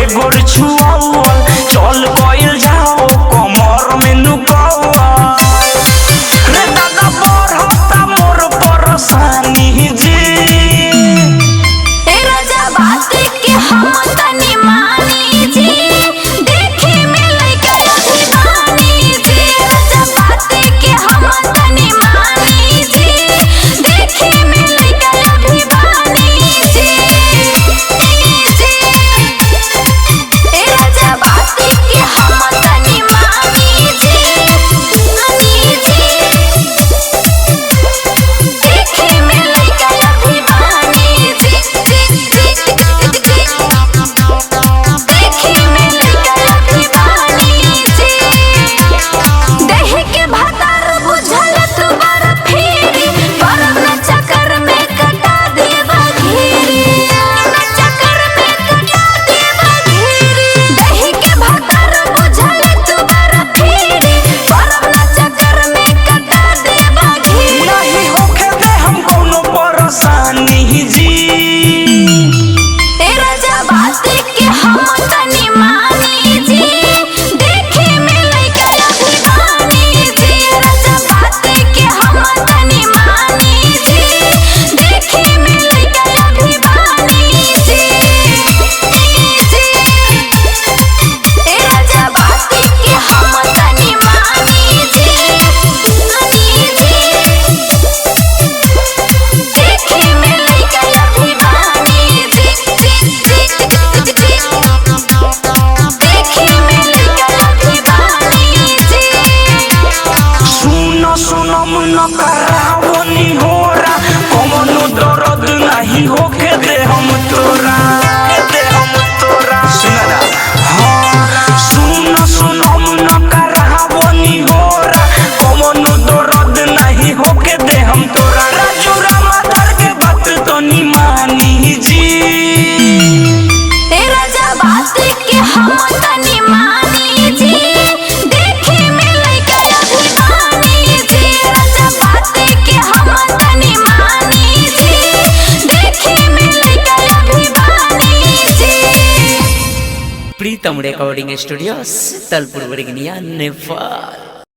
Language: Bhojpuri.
गोरे गोर छुआवल चल गइल जाओ कमर में नुकावल रे दादा बढ़ता मोर परेशानी जी ए राजा बात के हम तनी मानी जी देखे में लइका अभिमानी जी राजा बात के हम तनी मानी जी देखे में लइका अभिमानी जी ए राजा बात के हम तनी मानी जी देखे में लइका अभिमानी जी देखे में लइका अभिमानी जी देह के भातार बुझल तू बर फेरी परम न चक्कर में कटा देवा घेरी न चक्कर में कटा देवा घेरी देह के भातार बुझल तू बर फेरी परम न चक्कर में कटा देवा घेरी नहीं होखे दे हम कोनो परेशानी जी ए राजा बात के हम तनी मानी जी देखे में लइका अभिमानी जी राजा बात के हम तनी मानी जी देखे में लइका अभिमानी जी ए राजा बात के हम तनी मानी जी देखे में लइका अभिमानी जी देखे में लइका अभिमानी जी सुनो सुनो मन करावनी होरा कमनो दर्द नहीं होके दे हम तोरा सुना ना हाँ सुनो सुनो मन करावनी होरा कमनो दर्द नहीं होके दे हम तोरा राजू रामाधर के बात तो नहीं मानी जी ए राजा बात के हम तनी मानी जी देखे में लइका अभिमानी जी राजा बात के हम तनी मानी जी देखे में लइका अभिमानी जी प्रीतम रिकॉर्डिंग स्टूडियो तलपुर वर्गनिया नेपाल।